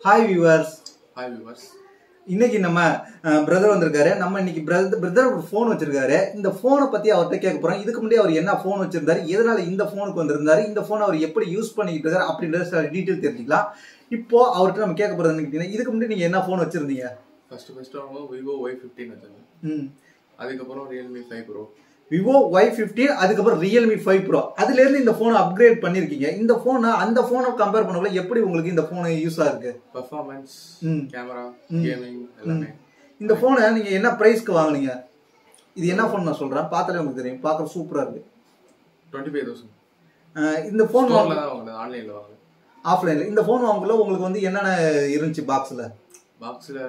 Hi viewers. Hi viewers. இன்னைக்கு நம்ம brother வந்திருக்காரு. நம்ம இன்னைக்கு பிரதர் ஒரு ஃபோன் வச்சிருக்காரு. இந்த ஃபோனை பத்தி அவர்கிட்ட கேட்க போறோம். இதுக்கு முன்னாடி அவர் என்ன ஃபோன் வச்சிருந்தாரு, எதனால இந்த ஃபோனுக்கு வந்திருந்தாரு, இந்த ஃபோன் அவர் எப்படி யூஸ் பண்ணிட்டு இருக்காரு அப்படின்றத சில டீடைல் தெரிஞ்சுக்கலாம். இப்போ அவர்கிட்ட நம்ம கேட்க போறது என்ன, இதுக்கு முன்னாடி நீங்க என்ன ஃபோன் வச்சிருந்தீங்க? ஃபர்ஸ்ட் அவங்க Vivo Y15 வச்சிருந்தேன். அதுக்கப்புறம் Realme 5 Pro. Vivo Y15 அதுக்கப்புறம் Realme 5 Pro. அதுல இருந்து இந்த போனை அப்கிரேட் பண்ணிருக்கீங்க. இந்த போனை அந்த போனை கம்பேர் பண்ணக்குள்ள எப்படி உங்களுக்கு இந்த போன் யூஸா இருக்கு? பெர்ஃபார்மன்ஸ், கேமரா, கேமிங் எல்லாமே. இந்த போனை நீங்க என்ன பிரைஸ்க்கு வாங்குனீங்க? இது என்ன போன் நான் சொல்றேன், பார்த்தாலே உங்களுக்கு தெரியும். பார்க்க சூப்பரா இருக்கு. 25,000. இந்த போன் ஸ்டோர்ல தான் வாங்குனேன், ஆன்லைன்ல வாங்குனேன். ஆஃப்லைன்ல. இந்த போன் வாங்குள்ள உங்களுக்கு வந்து என்னென்ன இருந்துச்சு பாக்ஸ்ல? பாக்ஸ்ல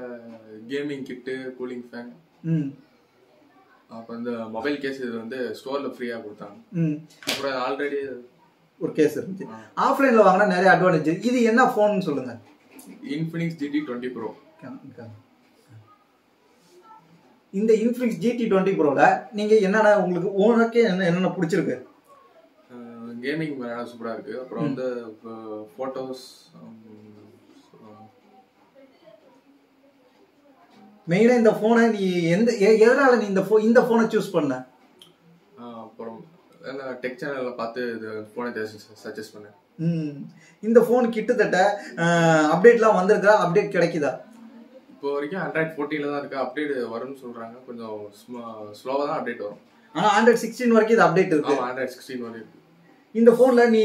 கேமிங் கிட், கூலிங் ஃபேன். அப்ப இந்த மொபைல் கேஸ் இது வந்து ஸ்டோர்ல ஃப்ரீயா கொடுத்தாங்க. அப்புறம் ஆல்ரெடி ஒரு கேஸ் இருந்துச்சு. ஆஃப்லைன்ல வாங்கினா நிறைய அட்வான்டேஜ். இது என்ன போன் சொல்லுங்க? Infinix GT20 Pro. இந்த Infinix GT20 Proல நீங்க என்னென்ன உங்களுக்கு ஓனக்கே என்னென்ன பிடிச்சிருக்கு? கேமிங் சூப்பரா இருக்கு. அப்புறம் வந்து போட்டோஸ், மெயினா இந்த போனை நீ எதனால நீ இந்த போனை சூஸ் பண்ண? அப்புறம் டெக் சேனல்ல பார்த்து இது போனை சஜஸ்ட் பண்ணேன். இந்த போன் கிட்டத்தட்ட அப்டேட்லாம் வந்திருக்கா? அப்டேட் கிடைக்குதா? இப்போ வரைக்கும் Android 14ல தான் இருக்கு. அப்டேட் வரும்னு சொல்றாங்க. கொஞ்சம் ஸ்லோவா தான் அப்டேட் வரும். ஆனா Android 16 வரைக்கும் இது அப்டேட் இருக்கு. ஆமா, Android 16 வரைக்கும். இந்த போன்ல நீ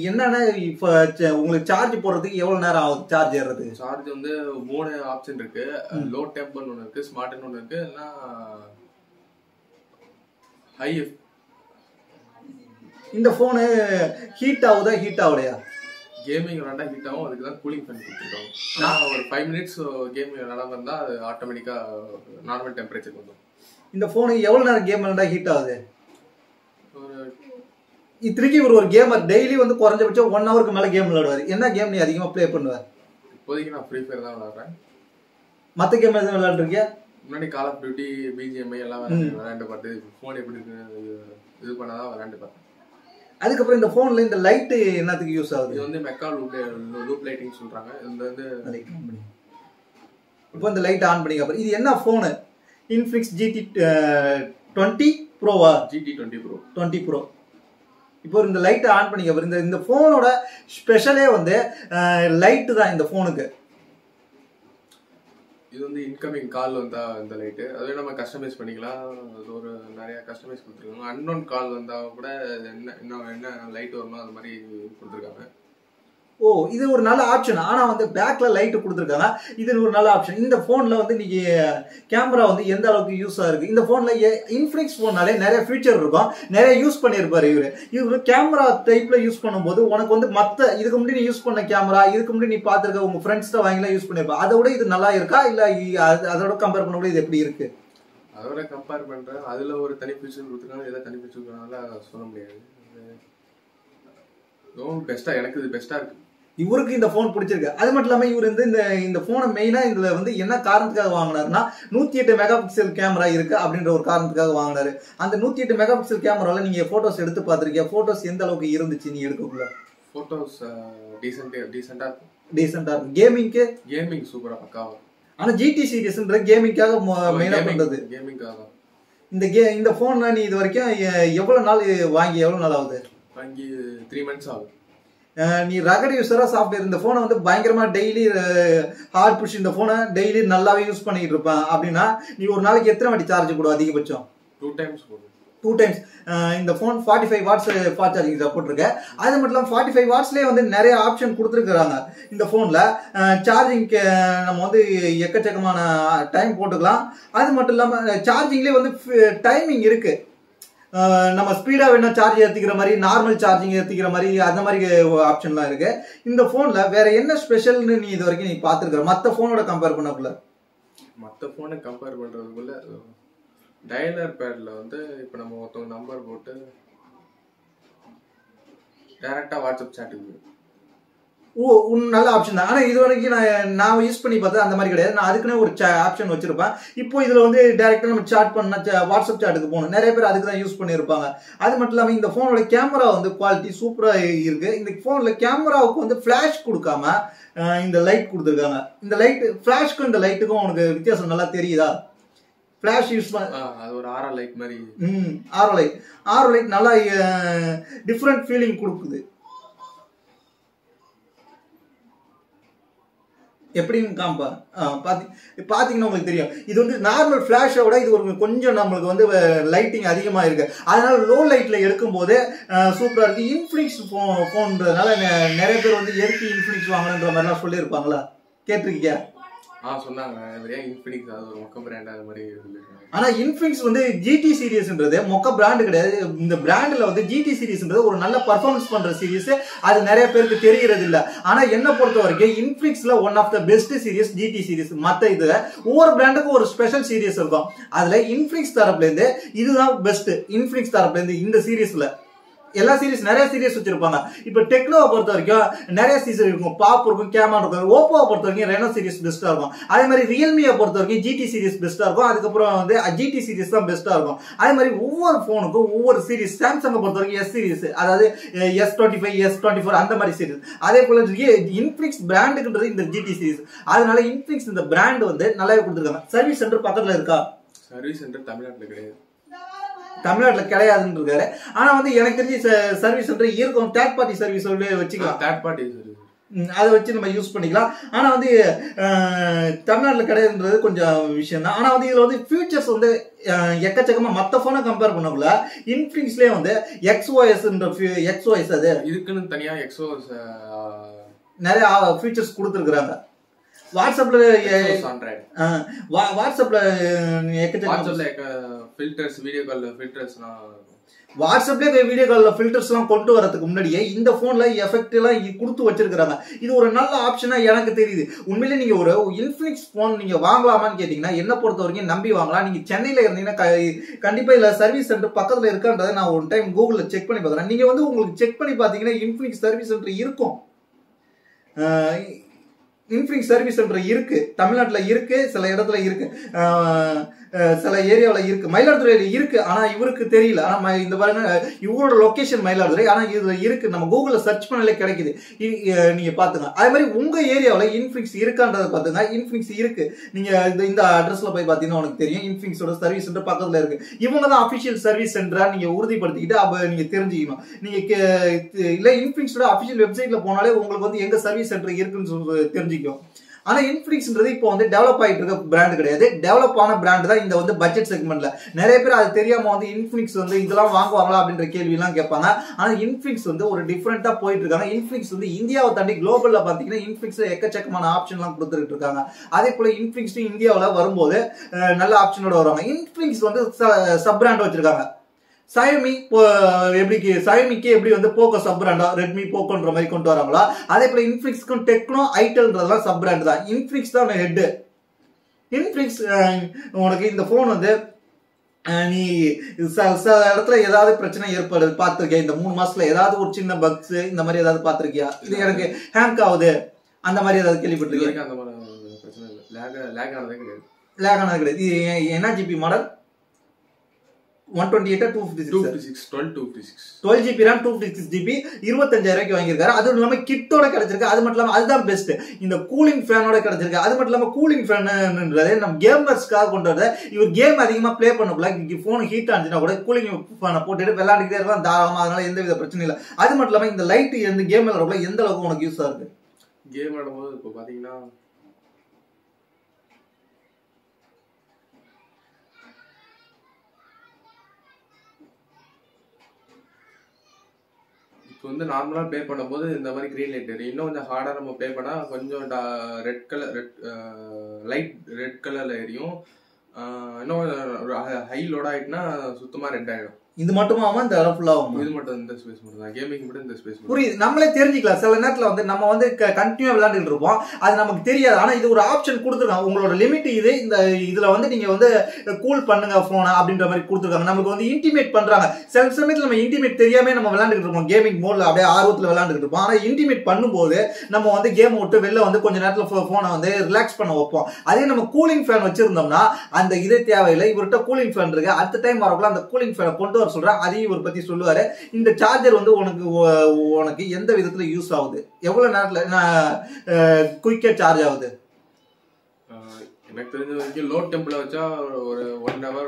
என்னன்னா இப்ப உங்களுக்கு சார்ஜ் போடுறதுக்கு எவ்வளவு நேரம் ஆகுது சார்ஜ் ஏறது? சார்ஜ் வந்து 3 ஆப்ஷன் இருக்கு. லோ டெம்பர்னு ஒன்னு இருக்கு, ஸ்மார்ட்னு ஒன்னு இருக்கு, இல்லனா ஹை. இந்த போன் ஹீட் ஆகுதா ஹீட் ஆகலையா? கேமிங் விளையாண்டா ஹீட் ஆகும். அதுக்கு தான் கூலிங் ஃபேன் கொடுத்துருக்காங்க. நான் ஒரு 5 மினிட்ஸ் கேமிங் விளையாடாம இருந்தா அது ஆட்டோமேட்டிக்கா நார்மல் டெம்பரேச்சர் வந்துடும். இந்த போன் எவ்வளவு நேரம் கேம் விளையாண்டா ஹீட் ஆகுது? இத்தனைக்கு ஒரு கேமர் டெய்லி வந்து குறைஞ்சபட்சம் 1 ஹவருக்கு மேல கேம் விளையாடுவாரு. என்ன கேம் நீ அதிகமா ப்ளே பண்ணுவ? இப்போதைக்கு நான் ஃப்ரீ ஃபயர் தான் விளையாடுறேன். மத்த கேம் எதுவும் விளையாடுறீங்க? முன்னாடி கால் ஆஃப் டியூட்டி, BGMI எல்லாம் விளையாண்டு பார்த்து போன் எப்படி இருக்கு இது பண்ணாதான் விளையாண்டு பார்த்தேன். அதுக்கப்புறம் இந்த போன்ல இந்த லைட் என்னத்துக்கு யூஸ் ஆகுது? இது வந்து மெக்கா லூப் லைட்டிங் சொல்றாங்க. இது வந்து இப்போ இந்த லைட் ஆன் பண்ணிக்க அப்புறம் இது என்ன phone? Infinix GT20 Proவா? GT20 Pro. 20 Pro. இப்போ இந்த லைட் ஆன் பண்ணிக்க அப்புறம் இந்த போனோட ஸ்பெஷலே வந்து லைட் தான் இந்த போனுக்கு. இது வந்து இன்கமிங் கால் வந்தா இந்த லைட்டு, அதுவே நம்ம கஸ்டமைஸ் பண்ணிக்கலாம். அது ஒரு நிறைய கஸ்டமைஸ் கொடுத்துருக்காங்க. அன்னோன் கால் வந்தா கூட என்ன லைட் வருமோ அது மாதிரி கொடுத்துருக்காங்க. ஓ, இது ஒரு நல்ல ஆப்ஷன். ஆனா வந்து பேக்ல லைட் கொடுத்துருக்காங்க. இது ஒரு நல்ல ஆப்ஷன். இந்த போன்ல வந்து நீங்க கேமரா வந்து எந்த அளவுக்கு யூஸா இருக்கு? இந்த போன்ல Infinix போனாலே நிறைய ஃபீச்சர் இருக்கும், நிறைய யூஸ் பண்ணிருப்பாரு இவரு கேமரா டைப்ல யூஸ் பண்ணும்போது உனக்கு வந்து மத்த இதுக்கு முன்னாடி நீ யூஸ் பண்ண கேமரா, இதுக்கு முன்னாடி நீ பாத்துருக்க உங்க ஃப்ரெண்ட்ஸ்ட வாங்கிலாம் யூஸ் பண்ணிருப்பா, அதை விட இது நல்லா இருக்கா இல்ல அதோட கம்பேர் பண்ண இது எப்படி இருக்கு? அதோட கம்பேர் பண்றேன். அதுல ஒரு தனி ஃபீச்சர் கொடுத்துருக்காங்க, ஏதாவது தனி ஃபீச்சர் கொடுக்கறனால சொல்ல முடியாது. பெஸ்டா எனக்கு இது பெஸ்டா இருக்கு. இவருக்கு இந்த போன் பிடிச்சிருக்கு. அது மட்டும் இல்லாம இவர் இந்த போனை மெயினா இதுல வந்து என்ன காரணத்துக்காக வாங்கினாருன்னா 108 மெகா பிக்சல் கேமரா இருக்கு அப்படின்ற ஒரு காரணத்துக்காக வாங்கினாரு. அந்த 108 மெகா பிக்சல் கேமரால நீங்க போட்டோஸ் எடுத்து பாத்திருக்கீங்க. போட்டோஸ் எந்த அளவுக்கு இருந்துச்சு நீ எடுக்கக்குள்ள? போட்டோஸ் டீசென்ட்டா இருக்கும். கேமிங் சூப்பரா பக்காவா. ஆனா GT சீரிஸ்ன்ற கேமிங்காக மெயினா பண்றது. கேமிங்காக இந்த போன்ல நீ இது வரைக்கும் எவ்வளவு நாள் வாங்கி எவ்வளவு நாள் ஆகுது? வாங்கி 3 months ஆகுது. நீ ரகட் யூஸரா சாஃப்ட்வேர் இந்த போனை வந்து பயங்கரமா டெய்லி ஹார்ட் புஷ் இந்த போனை டெய்லி நல்லாவே யூஸ் பண்ணிட்டு இருப்பேன் அப்படின்னா நீ ஒரு நாளைக்கு எத்தனை வாட்டி சார்ஜ் போடுவ? அதிகபட்சம் 2 times போடுவேன். 2 times. இந்த phone 45 watts fast charging support இருக்கு. அது மட்டும் இல்லாம 45 வாட்ஸ்லயே வந்து நிறைய ஆப்ஷன் கொடுத்துருக்காங்க இந்த போன்ல. சார்ஜிங்க்கு நம்ம வந்து எக்கச்சக்கமான டைம் போட்டுக்கலாம். அது மட்டும் இல்லாம சார்ஜிங்லயே வந்து டைமிங் இருக்கு. நம்ம ஸ்பீடா வேணா சார்ஜ் ஏத்திக்கிற மாதிரி, நார்மல் சார்ஜிங் ஏத்திக்கிற மாதிரி அந்த மாதிரி ஆப்ஷன்லாம் இருக்கு. இந்த போன்ல வேற என்ன ஸ்பெஷல்னு நீ இது வரைக்கும் நீ பாத்துருக்க மத்த போனோட கம்பேர் பண்ணக்குள்ள? மத்த போனை கம்பேர் பண்றதுக்குள்ள டயலர் பேட்ல வந்து இப்ப நம்ம ஒருத்தவங்க நம்பர் போட்டு டைரக்டா வாட்ஸ்அப் சாட்டுக்கு நல்ல ஆப்ஷன் தான். ஆனா இது வரைக்கும் நான் யூஸ் பண்ணி பார்த்தா அந்த மாதிரி கிடையாது. நான் அதுக்குன்னே ஒரு ஆப்ஷன் வச்சிருப்பேன். இப்போ இதுல வந்து டைரக்டா நம்ம சாட் பண்ண வாட்ஸ்அப் சாட்டுக்கு போகணும். நிறைய பேர் அதுக்கு தான் யூஸ் பண்ணியிருப்பாங்க. அது மட்டும் இல்லாம இந்த போனோட கேமரா வந்து குவாலிட்டி சூப்பரா இருக்கு. இந்த போன்ல கேமராவுக்கு வந்து பிளாஷ் கொடுக்காம இந்த லைட் கொடுத்துருக்காங்க. இந்த லைட் பிளாஷ்க்கும் இந்த லைட்டுக்கும் உனக்கு வித்தியாசம் நல்லா தெரியுதா? பிளாஷ் யூஸ் அது ஒரு ஆரோ லைட் மாதிரி. ஆரோ லைட் நல்லா டிஃப்ரெண்ட் ஃபீலிங் கொடுக்குது. எப்படின்னு காம்பா பாத்தீங்கன்னா உங்களுக்கு தெரியும். இது வந்து நார்மல் பிளாஷை விட இது ஒரு கொஞ்சம் நம்மளுக்கு வந்து லைட்டிங் அதிகமா இருக்கு. அதனால லோ லைட்ல எடுக்கும் போது சூப்பரா இருக்கு. இன்ஃபினிக்ஸ் போன்றதுனால நிறைய பேர் வந்து எதுக்கு இன்ஃபினிக்ஸ் வாங்கணுன்ற மாதிரிலாம் சொல்லியிருப்பாங்களா? கேட்டிருக்கீங்க? சொன்னாங்க. இன்ஃபினிக்ஸ் அது ஒரு மொக்க பிராண்ட் அது மாதிரி. ஆனா இன்ஃபினிக்ஸ் வந்து ஜிடி சீரிஸ்ன்றது மொக்க பிராண்ட் கிடையாது. இந்த பிராண்ட்ல வந்து ஜிடி சீரிஸ்ன்றது ஒரு நல்ல பர்ஃபார்மன்ஸ் பண்ற சீரிஸ். அது நிறைய பேருக்கு தெரியறது இல்ல. ஆனா என்ன பொறுத்த வரைக்கும் இன்ஃபினிக்ஸ்ல one of the best series GT series. மத்த இது ஒவ்வொரு பிராண்டுக்கும் ஒரு ஸ்பெஷல் சீரிஸ் இருக்கும். அதுல இன்ஃபினிக்ஸ் தரப்புல இருந்து இதுதான் பெஸ்ட். இன்ஃபினிக்ஸ் தரப்புல இருந்து இந்த சீரிஸ்ல எல்லா சீரிஸ் நிறைய சீரிஸ் வச்சிருப்பாங்க. இப்ப டெக்னோவை பொறுத்த வரைக்கும் நிறைய சீரிஸ் இருக்கும். பாப் இருக்கும், கேமரா இருக்கும். ஓப்போவை பொறுத்த வரைக்கும் ரெனோ சீரிஸ் பெஸ்டா இருக்கும். அதே மாதிரி ரியல்மியை பொறுத்த வரைக்கும் ஜிடி சீரிஸ் பெஸ்டா இருக்கும். அதுக்கப்புறம் வந்து ஜிடி சீரிஸ் தான் பெஸ்டா இருக்கும். அதே மாதிரி ஒவ்வொரு போனுக்கும் ஒவ்வொரு சீரிஸ். சாம்சங் பொறுத்த வரைக்கும் எஸ் சீரிஸ், அதாவது S25, S24 அந்த மாதிரி சீரிஸ். அதே போல இன்ஃபினிக்ஸ் பிராண்டுன்றது இந்த ஜிடி சீரிஸ். அதனால இன்ஃபினிக்ஸ் இந்த பிராண்ட் வந்து நல்லாவே கொடுத்துருக்காங்க. சர்வீஸ் சென்டர் பக்கத்துல இருக்கா? சர்வீஸ் சென்டர் தமிழ்நாட்டுல கிடையாது. தமிழ்நாட்டுல கிடையாதுன்னு இருக்காரு. ஆனா வந்து எனக்கு தெரிஞ்சு சர்வீஸ் சென்டர் இருக்கும். தேர்ட் பார்ட்டி சர்வீஸ் வச்சுக்கலாம். தேர்ட் பார்ட்டி சர்வீஸ் அதை வச்சு நம்ம யூஸ் பண்ணிக்கலாம். ஆனா வந்து தமிழ்நாட்டுல கிடையாதுன்றது கொஞ்சம் விஷயம் தான். ஆனா வந்து இதுல வந்து ஃபியூச்சர்ஸ் வந்து எக்கச்சக்கமா மத்த போனை கம்பேர் பண்ணக்குள்ள இன்ஃபினிக்ஸ்லயே வந்து XOS அது இதுக்குன்னு தனியா XOS நிறைய ஃபியூச்சர்ஸ் கொடுத்துருக்காங்க. வாட்ஸ்அப்ல ஃபில்டர்ஸ், வீடியோ கால்ல ஃபில்டர்ஸ்லாம் வாட்ஸ்அப்லயே வீடியோ கால்ல ஃபில்டர்ஸ் எல்லாம் கொண்டு வரதுக்கு முன்னாடியே இந்த போன்ல எஃபெக்ட் எல்லாம் கொடுத்து வச்சிருக்காங்க. இது ஒரு நல்ல ஆப்ஷனா எனக்கு தெரியுது. உண்மையிலே நீங்க ஒரு இன்ஃபினிக்ஸ் போன் நீங்க வாங்கலாமான்னு கேட்டீங்கன்னா என்ன பொறுத்த வரைக்கும் நம்பி வாங்கலாம். நீங்க சென்னையில இருந்தீங்கன்னா கண்டிப்பா இல்ல சர்வீஸ் சென்டர் பக்கத்துல இருக்கான்றதை நான் ஒரு டைம் கூகுள்ல செக் பண்ணி பாக்குறேன். நீங்க வந்து உங்களுக்கு செக் பண்ணி பாத்தீங்கன்னா இன்ஃபினிக்ஸ் சர்வீஸ் சென்டர் இருக்கும். இன்ஃபினிக்ஸ் சர்வீஸ் சென்டர் இருக்கு, தமிழ்நாட்டுல இருக்கு, சில இடத்துல இருக்கு, சில ஏரியாவில் இருக்கு, மயிலாடுதுறையில இருக்கு. ஆனா இவருக்கு தெரியல. ஆனா இந்த பாருங்க இவரோட லொகேஷன் மயிலாடுதுறை. ஆனா இதுல இருக்கு, நம்ம கூகுள்ல சர்ச் பண்ணாலே கிடைக்குது. நீங்க பாத்துங்க. அதே மாதிரி உங்க ஏரியாவில் இன்ஃபினிக்ஸ் இருக்கான்றத பாத்துங்க. இன்ஃபினிக்ஸ் இருக்கு. நீங்க இந்த அட்ரஸ்ல போய் பாத்தீங்கன்னா உனக்கு தெரியும். இன்ஃபினிக்ஸோட சர்வீஸ் சென்டர் பக்கத்துல இருக்கு. இவங்க தான் அபிஷியல் சர்வீஸ் சென்டரா நீங்க உறுதிப்படுத்திக்கிட்டு அப்ப நீங்க தெரிஞ்சுக்கணும். நீங்க இல்ல இன்ஃபினிக்ஸோட அபிஷியல் வெப்சைட்ல போனாலே உங்களுக்கு வந்து எங்க சர்வீஸ் சென்டர் இருக்குன்னு தெரிஞ்சுக்கும். ஆனா இன்ஃபினிக்ஸ்ன்றது இப்போ வந்து டெவலப் ஆயிட்டு இருக்க பிராண்ட் கிடையாது. டெவலப் ஆன பிராண்ட் தான் இந்த வந்து பட்ஜெட் செக்மெண்ட்ல. நிறைய பேர் அது தெரியாம வந்து இன்ஃபினிக்ஸ் வந்து இதெல்லாம் வாங்குவாங்களா அப்படின்ற கேள்வி எல்லாம் கேட்பாங்க. ஆனா இன்ஃபினிக்ஸ் வந்து ஒரு டிஃபரெண்டா போயிட்டு இருக்காங்க. இன்ஃபினிக்ஸ் வந்து இந்தியாவை தாண்டி குளோபல்ல பாத்தீங்கன்னா இன்ஃபினிக்ஸ் எக்கச்சக்கமான ஆப்ஷன் எல்லாம் கொடுத்துட்டு இருக்காங்க. அதே போல இன்ஃபினிக்ஸ் இந்தியாவில் வரும்போது நல்ல ஆப்ஷனோட வருவாங்க. இன்ஃபினிக்ஸ் வந்து சப் பிராண்ட் வச்சிருக்காங்க. Xiaomi Xiaomiக்கு எப்படி வந்து போக்கோ சப் பிராண்டா ரெட்மி போக்கோன்ற மாதிரி கொண்டு வராங்களா, அதே போல இன்ஃபினிக்ஸ்க்கும் டெக்னோ ஐட்டல்ன்றதெல்லாம் சப் பிராண்ட் தான். இன்ஃபினிக்ஸ் தான் ஹெட். இன்ஃபினிக்ஸ் உனக்கு இந்த போன் வந்து நீ சில இடத்துல ஏதாவது பிரச்சனை ஏற்படுது பார்த்திருக்கியா? இந்த 3 மாசத்துல ஏதாவது ஒரு சின்ன பக்ஸ் இந்த மாதிரி ஏதாவது பார்த்திருக்கியா? இது எனக்கு ஹேங்க் ஆகுது அந்த மாதிரி ஏதாவது கேள்விப்பட்டிருக்கீங்க? அந்த மாதிரி பிரச்சனை இல்லை. லேக் ஆனதே கிடையாது. லேக் ஆனது கிடையாது. இது என்ன GB model? 128 256 12 GB RAM 256 GB 25,000 ரூபாய்க்கு வாங்கியிருக்காரு. அது இல்லாம கிட்டோட கிடைச்சிருக்கு. அது மட்டும் இல்லாம அதுதான் பெஸ்ட். இந்த கூலிங் ஃபேனோட கிடைச்சிருக்கு. அது மட்டும் இல்லாம கூலிங் ஃபேன்ன்றது நம்ம கேமர்ஸ்க்காக கொண்டு வரது. இவர் கேம் அதிகமா பிளே பண்ணக்குள்ள போன் ஹீட் ஆச்சுன்னா கூட கூலிங் ஃபேனை போட்டுட்டு விளையாண்டுக்கிட்டே இருக்கலாம் தாராளமா. அதனால எந்த வித பிரச்சனையும் இல்லை. அது மட்டும் இல்லாம இந்த லைட் எந்த கேம் விளையாடுறப்ப எந்த அளவுக்கு உனக்கு யூஸா இருக்கு? கேம் விளையாடும்போது இப்போ பாத்தீங்கன்னா இப்போ வந்து நார்மலாக ப்ளே பண்ணும்போது இந்த மாதிரி க்ரீன் லைட் எரியும். இன்னும் கொஞ்சம் ஹார்டாக நம்ம ப்ளே பண்ணால் கொஞ்சம் ரெட் கலரில் எரியும். இன்னும் ஹை லோட் ஆகிட்டுனா சுத்தமாக ரெட் ஆகிடும். இது மட்டுமா இந்த இடம் ஃபுல்லா இது மட்டும் இந்த ஸ்பேஸ் மட்டும் தான், கேமிங் மட்டும் இந்த ஸ்பேஸ். புரியுது, நம்மளே தெரிஞ்சுக்கலாம். சில நேரத்துல வந்து நம்ம வந்து கண்டினியூவா விளையாண்டுட்டு இருப்போம், அது நமக்கு தெரியாது. ஆனா இது ஒரு ஆப்ஷன் கொடுத்துருக்காங்க, உங்களோட லிமிட் இது, இந்த இதுல வந்து நீங்க வந்து கூல் பண்ணுங்க போனை அப்படின்ற மாதிரி கொடுத்துருக்காங்க. நமக்கு வந்து இன்டிமேட் பண்றாங்க. சில சமயத்துல நம்ம இன்டிமேட் தெரியாம நம்ம விளையாண்டுட்டு இருப்போம், கேமிங் மோட்ல அப்படியே ஆர்வத்துல விளையாண்டுட்டு இருப்போம். ஆனா இன்டிமேட் பண்ணும்போது நம்ம வந்து கேம் விட்டு வெளில வந்து கொஞ்ச நேரத்துல போனை வந்து ரிலாக்ஸ் பண்ண வைப்போம். அதே நம்ம கூலிங் ஃபேன் வச்சிருந்தோம்னா அந்த இதே தேவையில்லை. இவர்கிட்ட கூலிங் ஃபேன் இருக்கு, அடுத்த டைம் வரக்குள்ள அந்த கூலிங் ஃபேனை கொண்டு வர சொல்றேன், அதையும் இவர் பத்தி சொல்லுவாரு. இந்த சார்ஜர் வந்து உனக்கு எந்த விதத்துல யூஸ் ஆகுது, எவ்வளவு நேரத்துல குயிக்கா சார்ஜ் ஆகுது? எனக்கு தெரிஞ்ச வரைக்கும் லோ டெம்பில் வச்சா ஒரு 1 hour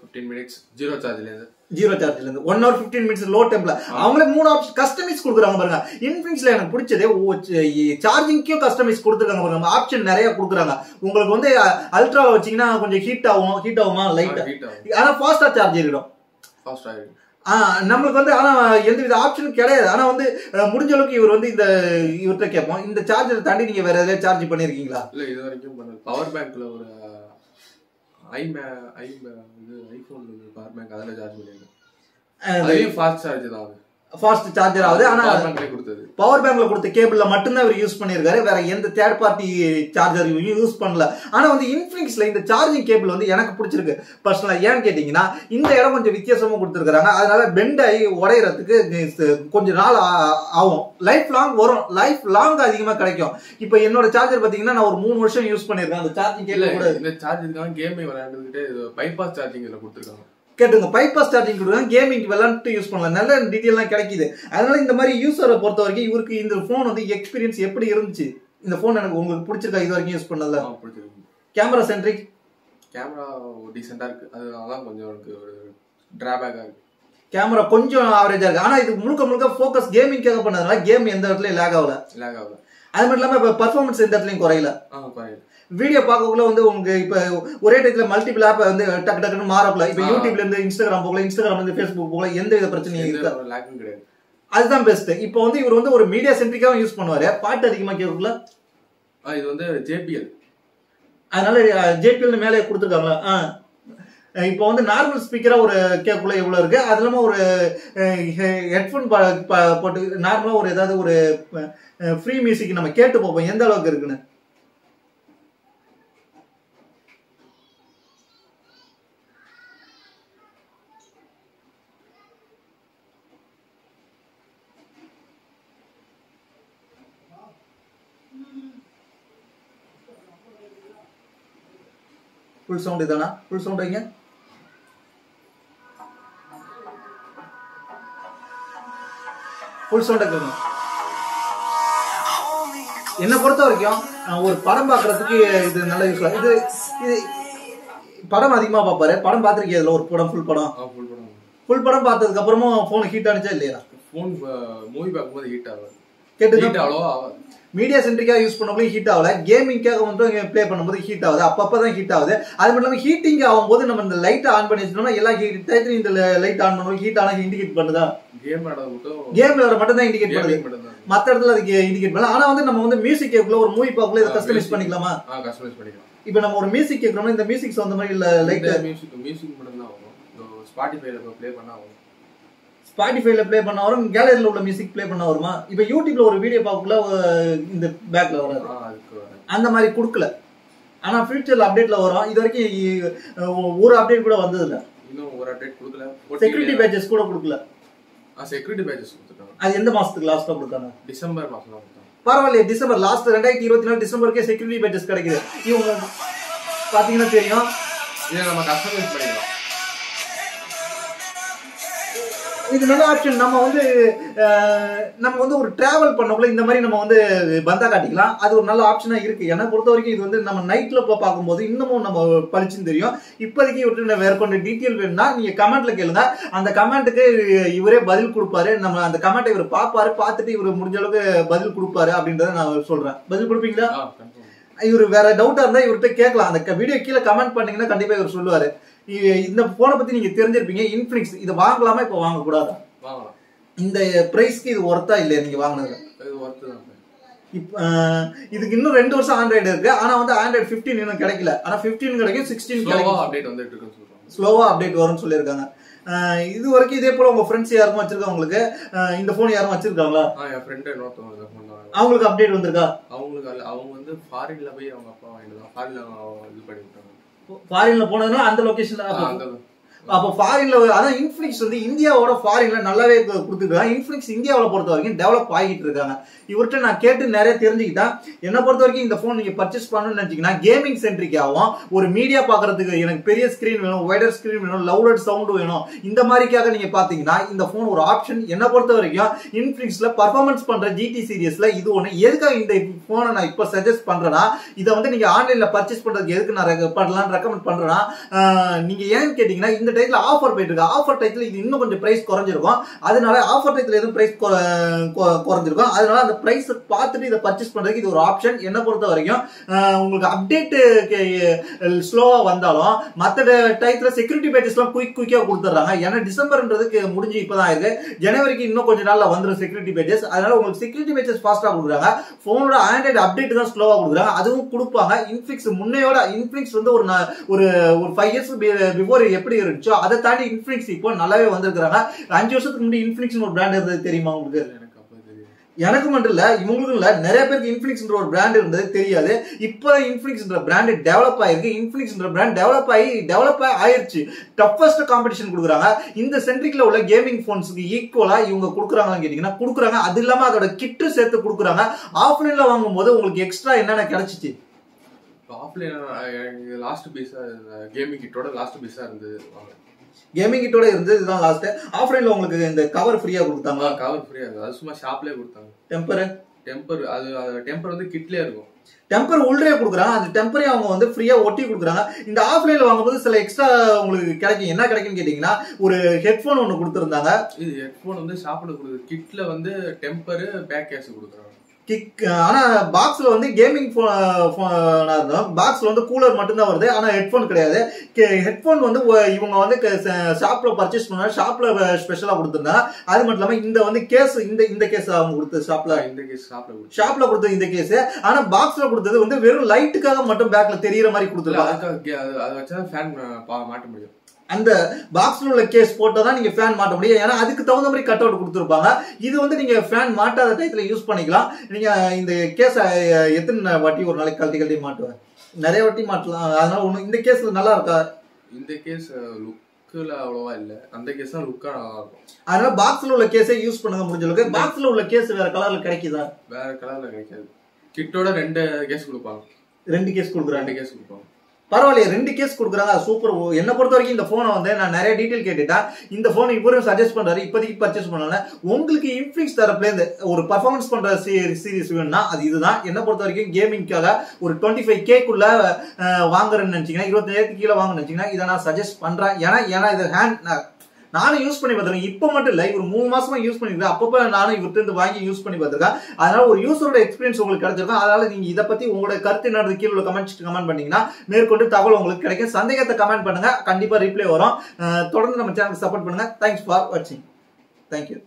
15 minutes ஜீரோ சார்ஜ்ல இருந்து 1 hour 15 minutes லோ டெம்ப்ல. அவங்களே 3 ஆப்ஷன் கஸ்டமைஸ் கொடுக்குறாங்க பாருங்க. இன்ஃபினிக்ஸ்ல எனக்கு பிடிச்சதே சார்ஜிங்க்கும் கஸ்டமைஸ் கொடுத்துருக்காங்க பாருங்க. ஆப்ஷன் நிறைய கொடுக்குறாங்க. உங்களுக்கு வந்து அல்ட்ரால வச்சீங்கன்னா கொஞ்சம் ஹீட் ஆகுமா லைட்டா, ஆனா ஃபாஸ்டா சார்ஜ் ஏறிடும். நம்மளுக்கு வந்து ஆனா எந்த வித ஆப்ஷனும் கிடையாது. ஆனா வந்து முடிஞ்ச அளவுக்கு இவர் வந்து இவர்கிட்ட கேட்போம், இந்த சார்ஜர் தாண்டி நீங்க வேற எதாவது சார்ஜ் பண்ணிருக்கீங்களா? இல்ல இது வரைக்கும் பண்ணல. பவர் பேங்க்ல ஒரு ஐபோன் பவர் பேங்க் அதில் சார்ஜ் பண்ணிருக்கேன். அதுலயும் ஃபாஸ்ட் சார்ஜ் தான், ஃபாஸ்ட் சார்ஜர் ஆகுது. ஆனா பவர் பேங்க்ல கொடுத்த கேபிள்ல மட்டும்தான் இவர் யூஸ் பண்ணிருக்காரு, வேற எந்த தேர்ட் பார்ட்டி சார்ஜர் யூஸ் பண்ணல. ஆனா வந்து இன்ஃபினிக்ஸ்ல இந்த சார்ஜிங் கேபிள் வந்து எனக்கு பிடிச்சிருக்கு பர்சனலா. ஏன்னு கேட்டீங்கன்னா இந்த இடம் கொஞ்சம் வித்தியாசமா கொடுத்துருக்காங்க, அதனால பெண்ட் ஆகி உடையறதுக்கு கொஞ்சம் நாள் ஆகும். லைஃப் லாங் வரும், லைஃப் லாங் அதிகமா கிடைக்கும். இப்ப என்னோட சார்ஜர் பாத்தீங்கன்னா நான் ஒரு 3 வருஷம் யூஸ் பண்ணிருக்கேன். அந்த சார்ஜிங் கேபிள் கூட இந்த சார்ஜருக்காக கேம் விளையாண்டுக்கிட்டே பைபாஸ் சார்ஜிங் இதுல கொடுத்துருக்காங்க. கேட்டுங்க, பைபாஸ் சார்ஜிங் கொடுக்குறாங்க, கேமிங் விளையாண்டு யூஸ் பண்ணலாம், நல்ல டீட்டெயிலாம் கிடைக்குது. அதனால இந்த மாதிரி யூஸரை பொறுத்த வரைக்கும் இவருக்கு இந்த போன் வந்து எக்ஸ்பீரியன்ஸ் எப்படி இருந்துச்சு? இந்த போன் எனக்கு உங்களுக்கு பிடிச்சிருக்கா? இது வரைக்கும் யூஸ் பண்ணல. கேமரா சென்ட்ரிக், கேமரா டீசெண்டா இருக்கு, அதனால கொஞ்சம் எனக்கு ஒரு டிராபேக்கா இருக்கு. கேமரா கொஞ்சம் ஆவரேஜா இருக்கு. ஆனா இது முழுக்க ஃபோக்கஸ் கேமிங்காக பண்ணதுனால கேம் எந்த இடத்துலயும் லேக் ஆகல. அது மட்டும் இல்லாம இப்ப பர்ஃபார்மன்ஸ் எந்த இடத்துலயும் குறையல. வீடியோ பார்க்கக்குள்ள வந்து உங்களுக்கு இப்ப ஒரே டைத்துல மல்டிபிள் ஆப் வந்து டக்கு டக்குன்னு மாறக்குள்ள, இப்ப யூடியூப்ல இருந்து இன்ஸ்டாகிராம் போகல, இன்ஸ்டாகிராம்ல இருந்து ஃபேஸ்புக் போகல, எந்த வித பிரச்சனையும் கிடையாது. அதுதான் பெஸ்ட். இப்போ வந்து இவர் வந்து ஒரு மீடியா சென்ட்ரிக்காவும் யூஸ் பண்ணுவாரு, பாட்டு அதிகமா கேட்கக்குள்ள. இது வந்து JBL, அதனால JBL மேலே கொடுத்துருக்காங்களா. இப்போ வந்து நார்மல் ஸ்பீக்கரா ஒரு கேட்கக்குள்ள எவ்வளவு இருக்கு, அது இல்லாம ஒரு ஹெட்ஃபோன் போட்டு நார்மலா ஒரு ஏதாவது ஒரு ஃப்ரீ மியூசிக் நம்ம கேட்டு பார்ப்போம் எந்த அளவுக்கு இருக்குன்னு. ஃபுல் சவுண்ட் இதானா? ஃபுல் சவுண்ட் வைங்க. ஃபுல் சவுண்ட் கேட்கணும். என்னை பொறுத்த வரைக்கும் ஒரு படம் பார்க்கறதுக்கு இது நல்ல யூஸ். இது இது படம் அதிகமா பார்ப்பாரு. படம் பார்த்துருக்கீங்க? இதுல ஒரு படம் ஃபுல் படம் பார்த்ததுக்கு அப்புறமும் போன் ஹீட் ஆனிச்சா இல்லையா? போன் மூவி பார்க்கும்போது ஹீட் ஆகும். கேட்டு மீடியா சென்ட்ரிக்கா யூஸ் பண்ணவங்களும் ஹீட் ஆகல, கேமிங்காக வந்து பிளே பண்ணும்போது ஹீட் ஆகுது, அப்பப்பதான் ஹீட் ஆகுது. அது மட்டும் இல்லாம ஹீட்டிங் ஆகும்போது நம்ம இந்த லைட் ஆன் பண்ணி வச்சோம்னா எல்லா டயத்துலையும் இந்த லைட் ஆன் பண்ணுவோம், ஹீட் ஆனா இண்டிகேட் பண்ணுதா? கேம் விளையாட மட்டும் தான் இண்டிகேட் பண்ணுது, மத்த இடத்துல அதுக்கு இண்டிகேட் பண்ணல. ஆனா வந்து நம்ம வந்து மியூசிக் கேட்கல, ஒரு மூவி பார்க்கல இதை கஸ்டமைஸ் பண்ணிக்கலாமா? இப்ப நம்ம ஒரு மியூசிக் கேட்கறோம்னா இந்த மியூசிக் அந்த மாதிரி இல்ல, லைட் மியூசிக் மட்டும் தான் வரும். ஸ்பாட்டிஃபைல ப்ளே பண்ணா வரும், ஸ்பாட்டிஃபைல ப்ளே பண்ண வரும், கேலரியில உள்ள மியூசிக் ப்ளே பண்ண வருமா? இப்ப யூடியூப்ல ஒரு வீடியோ பார்க்கல இந்த பேக்ல வராது, அந்த மாதிரி கொடுக்கல. ஆனா ஃபியூச்சர்ல அப்டேட்ல வரும். இது வரைக்கும் ஒரு அப்டேட் கூட வந்தது இல்ல, இன்னும் ஒரு அப்டேட் கொடுக்கல. செக்யூரிட்டி பேட்சஸ் கூட கொடுக்கல. செக்யூரிட்டி பேட்சஸ் கொடுத்துட்டாங்க. அது எந்த மாசத்துக்கு லாஸ்டா கொடுத்தாங்க? டிசம்பர் மாசம் தான் கொடுத்தாங்க. பரவாயில்லையே, டிசம்பர் லாஸ்ட் 2024 டிசம்பருக்கே செக்யூரிட்டி பேட்சஸ் கிடைக்குது. இவங்க பாத்தீங்கன்னா தெரியும், இதை நம்ம கஸ்டமைஸ் பண்ணிக்கலாம். இது நல்ல ஆப்ஷன். நம்ம வந்து ஒரு டிராவல் பண்ணக்குள்ள இந்த மாதிரி நம்ம வந்து பந்தா காட்டிக்கலாம். அது ஒரு நல்ல ஆப்ஷனா இருக்கு. என்னை பொறுத்த வரைக்கும் இது வந்து நம்ம நைட்ல பார்க்கும்போது இன்னமும் நம்ம பளிச்சுன்னு தெரியும். இப்போதைக்கு இவர்கிட்ட வேற கொண்ட டீட்டெயில் வேணும்னா நீங்க கமெண்ட்ல கேளுங்க, அந்த கமெண்ட்டுக்கு இவரே பதில் கொடுப்பாரு. நம்ம அந்த கமெண்ட்டை இவர் பார்ப்பாரு, பார்த்துட்டு இவர் முடிஞ்ச அளவுக்கு பதில் கொடுப்பாரு அப்படின்றத நான் சொல்றேன். பதில் கொடுப்பீங்களா? இவர் வேற டவுட்டா இருந்தா இவர்கிட்ட கேட்கலாம். அந்த வீடியோ கீழே கமெண்ட் பண்ணீங்கன்னா கண்டிப்பா இவர் சொல்லுவாரு. இந்த போனை பத்தி நீங்க தெரிஞ்சிருப்பீங்க. இன்ஃபினிக்ஸ் இதை வாங்கலாமா இப்ப வாங்க கூடாதா? இந்த பிரைஸ்க்கு இது ஒர்த்தா இல்லையா நீங்க வாங்கினது? இதுக்கு இன்னும் 2 வருஷம் ஆண்ட்ராய்டு இருக்கு. ஆனா வந்து ஆண்ட்ராய்டு 15 இன்னும் கிடைக்கல. ஆனா 15 கிடைக்கும், 16 கிடைக்கும். அப்டேட் வந்துட்டு இருக்கு சொல்றாங்க. ஸ்லோவா அப்டேட் வரும்னு சொல்லியிருக்காங்க. இது வரைக்கும் இதே போல உங்க ஃப்ரெண்ட்ஸ் யாரும் வச்சிருக்காங்க உங்களுக்கு இந்த போன் யாரும் வச்சிருக்காங்களா? என் ஃப்ரெண்ட் இன்னொருத்தவங்க இந்த போன் தான். அவங்களுக்கு அப்டேட் வந்திருக்கா? அவங்களுக்கு அவங்க வந்து ஃபாரின்ல போய் அவங்க அப்பா வாங்கிட்டு தான் ஃபாரின்ல இது பண்ணிட்டாங்க. ஃபாரின்ல போனதுனால அந்த லொகேஷன்ல அந்த அப்போ ஃபாரின்ல அதான் இன்ஃபினிக்ஸ் வந்து இந்தியாவோட ஃபாரின்ல நல்லாவே கொடுத்துருக்காங்க. இன்ஃபினிக்ஸ் இந்தியாவில் பொறுத்த வரைக்கும் டெவலப் ஆகிட்டு இருக்காங்க. இவர்கிட்ட நான் கேட்டு நிறைய தெரிஞ்சுக்கிட்டேன். என்ன பொறுத்த வரைக்கும் இந்த போன் நீங்க பர்ச்சேஸ் பண்ணணும்னு நினைச்சீங்கன்னா கேமிங் சென்ட்ரிக்காகவும் ஒரு மீடியா பாக்குறதுக்கு எனக்கு பெரிய ஸ்கிரீன் வேணும், வைடர் ஸ்கிரீன் வேணும், லவுடர் சவுண்ட் வேணும், இந்த மாதிரிக்காக நீங்க பாத்தீங்கன்னா இந்த போன் ஒரு ஆப்ஷன். என்ன பொறுத்த வரைக்கும் இன்ஃபினிக்ஸ்ல பர்ஃபார்மன்ஸ் பண்ற GT சீரிஸ்ல இது ஒண்ணு. எதுக்காக இந்த போனை நான் இப்ப சஜஸ்ட் பண்றேன்னா இதை வந்து நீங்க ஆன்லைன்ல பர்ச்சேஸ் பண்றதுக்கு எதுக்கு நான் ரெக்கமெண்ட் பண்றேன்னா நீங்க ஏன்னு கேட்டீங்கன்னா இந்த டைத்துல ஆஃபர் போயிட்டு இருக்கு. ஆஃபர் டைத்துல இது இன்னும் கொஞ்சம் பிரைஸ் குறைஞ்சிருக்கும். அதனால ஆஃபர் டைத்துல எதுவும் பிரைஸ் குறைஞ்சிருக்கும். அதனால அந்த பிரைஸ் பார்த்துட்டு இதை பர்ச்சேஸ் பண்றதுக்கு இது ஒரு ஆப்ஷன். என்ன பொறுத்த வரைக்கும் உங்களுக்கு அப்டேட் ஸ்லோவா வந்தாலும் மற்ற டைத்துல செக்யூரிட்டி பேஜஸ் எல்லாம் குயிக்கா கொடுத்துறாங்க. ஏன்னா டிசம்பர்ன்றதுக்கு முடிஞ்சு இப்பதான் இருக்கு. ஜனவரிக்கு இன்னும் கொஞ்சம் நாள்ல வந்துடும் செக்யூரிட்டி பேஜஸ். அதனால உங்களுக்கு செக்யூரிட்டி பேஜஸ் ஃபாஸ்டா கொடுக்குறாங்க. போனோட ஆண்ட்ராய்டு அப்டேட் தான் ஸ்லோவா கொடுக்குறாங்க. அதுவும் கொடுப்பாங்க. இன்ஃபினிக்ஸ் முன்னையோட இன்ஃபினிக்ஸ் வந்து ஒரு 5 இயர்ஸ் பிஃபோர் எப்படி இருந்துச்சோ அதை தாண்டி இன்ஃபினிக்ஸ் இப்போ நல்லாவே வந்திருக்காங்க. 5 வருஷத்துக்கு முன்னாடி இன்ஃபினிக்ஸ் ஒரு பிராண்ட் இருந்தது தெரியுமா உங்களுக்கு? எனக்கு மட்டும் இல்ல இவங்களுக்கும் இல்ல நிறைய பேருக்கு இன்ஃபினிக்ஸ் ஒரு பிராண்ட் இருந்தது தெரியாது. இப்ப இன்ஃபினிக்ஸ் பிராண்ட் டெவலப் ஆயிருக்கு. இன்ஃபினிக்ஸ் பிராண்ட் டெவலப் ஆயிருச்சு. டஃபஸ்ட் காம்படிஷன் கொடுக்குறாங்க. இந்த சென்ட்ரிக்ல உள்ள கேமிங் போன்ஸ்க்கு ஈக்குவலா இவங்க கொடுக்குறாங்கன்னு கேட்டீங்கன்னா கொடுக்குறாங்க. அது இல்லாம அதோட கிட்டு சேர்த்து கொடுக்குறாங்க. ஆஃப்லைன்ல வாங்கும் போது உங்களுக்கு எக்ஸ்ட்ரா என்னென்ன கிடைச்சிச்சு? ஆஃப்லைன் லாஸ்ட் பீஸா கேமிங் கிட்டோட லாஸ்ட் பீஸா இருந்தது. கேமிங் கிட்டோட இருந்தது இதுதான் லாஸ்ட். ஆஃப்லைன்ல உங்களுக்கு இந்த கவர் ஃப்ரீயா கொடுத்தாங்க. கவர் ஃப்ரீயா இருந்தது. அது சும்மா ஷாப்லயே கொடுத்தாங்க. டெம்பர் அது டெம்பர் வந்து கிட்லயே இருக்கும். டெம்பர் உள்ளே கொடுக்குறாங்க. அந்த டெம்பரையும் அவங்க வந்து ஃப்ரீயா ஒட்டி கொடுக்குறாங்க. இந்த ஆஃப்லைன்ல வாங்கும்போது சில எக்ஸ்ட்ரா உங்களுக்கு கிடைக்கும். என்ன கிடைக்கும்னு கேட்டீங்கன்னா ஒரு ஹெட்போன் ஒன்று கொடுத்துருந்தாங்க. இது ஹெட்போன் வந்து ஷாப்ல கொடுக்குது. கிட்ல வந்து டெம்பர் பேக் கேஸ் கொடுக்குறாங்க. ஆனா பாக்ஸ்ல வந்து கேமிங் பாக்ஸ்ல வந்து கூலர் மட்டும்தான் வருது. ஆனா ஹெட்போன் கிடையாது. ஹெட்போன் வந்து இவங்க வந்து ஷாப்ல பர்ச்சேஸ் பண்ண ஷாப்ல ஸ்பெஷலா கொடுத்திருந்தாங்க. அது மட்டும் இல்லாம இந்த வந்து கேஸ் இந்த கேஸ் அவங்க கொடுத்தது ஷாப்ல கொடுத்தது இந்த கேஸ். ஆனா பாக்ஸ்ல கொடுத்தது வந்து வெறும் லைட்டுக்காக மட்டும் பேக்ல தெரியற மாதிரி கொடுத்துருக்காங்க. அதை வச்சா ஃபேன் மாட்ட முடியும். அந்த பாக்ஸ்ல உள்ள கேஸ் போட்டாதான் நீங்க ஃபேன் மாட்ட முடியும். ஏன்னா அதுக்கு தகுந்த மாதிரி கட் அவுட் கொடுத்துருப்பாங்க. இது வந்து நீங்க ஃபேன் மாட்டாத டைத்துல யூஸ் பண்ணிக்கலாம். நீங்க இந்த கேஸ் எத்தனை வாட்டி ஒரு நாளைக்கு கழட்டி மாட்டுவேன்? நிறைய வாட்டி மாட்டலாம். அதனால இந்த கேஸ் நல்லா இருக்கா? இந்த கேஸ் லுக்ல அவ்வளவா இல்ல. அந்த கேஸ் தான் லுக்கா நல்லா இருக்கும். அதனால பாக்ஸ்ல உள்ள கேஸை யூஸ் பண்ணுங்க முடிஞ்ச அளவுக்கு. பாக்ஸ்ல உள்ள கேஸ் வேற கலர்ல கிடைக்குதா? வேற கலர்ல கிடைக்காது. கிட்டோட 2 கேஸ் கொடுப்பாங்க. 2 கேஸ் கொடுக்குறாங்க. 2 கேஸ் கொடுப்பாங்க. பரவாயில்லையே 2 கேஸ் கொடுக்குறாங்க. சூப்பர். என்ன பொறுத்த வரைக்கும் இந்த போனை வந்து நான் நிறைய டீடைல் கேட்டுட்டேன். இந்த போன் இவரும் சஜஸ்ட் பண்றாரு. இப்போதைக்கு பர்ச்சேஸ் பண்ணல. உங்களுக்கு இன்ஃபினிக்ஸ் தரப்புல இருந்து ஒரு பர்ஃபார்மன்ஸ் பண்ற சீரிஸ் வேணும்னா அது இதுதான். என்ன பொறுத்த வரைக்கும் கேமிங்காக ஒரு 25K வாங்குறேன்னு நினைச்சீங்கன்னா 25,000 கீழே வாங்க நினைச்சீங்கன்னா இதை நான் சஜஸ்ட் பண்றேன். ஏன்னா இது நானும் யூஸ் பண்ணி பார்த்துருக்கேன். இப்போ மட்டும் இல்லை, இவர் 3 மாசமா யூஸ் பண்ணிருக்கேன். அப்பப்போ நானும் இவர்கிட்ட வாங்கி யூஸ் பண்ணி பார்த்துருக்கேன். அதனால ஒரு யூஸரோட எக்ஸ்பீரியன்ஸ் உங்களுக்கு கிடைச்சிருக்கும். அதனால நீங்க இதை பத்தி உங்களோட கருத்து என்னது கீழே கமெண்ட் பண்ணீங்கன்னா மேற்கொண்டு தகவல் உங்களுக்கு கிடைக்கும். சந்தேகத்தை கமெண்ட் பண்ணுங்க, கண்டிப்பா ரிப்ளை வரும். தொடர்ந்து நம்ம சேனலுக்கு சப்போர்ட் பண்ணுங்க. தேங்க்ஸ் ஃபார் வாட்சிங். தேங்க்யூ.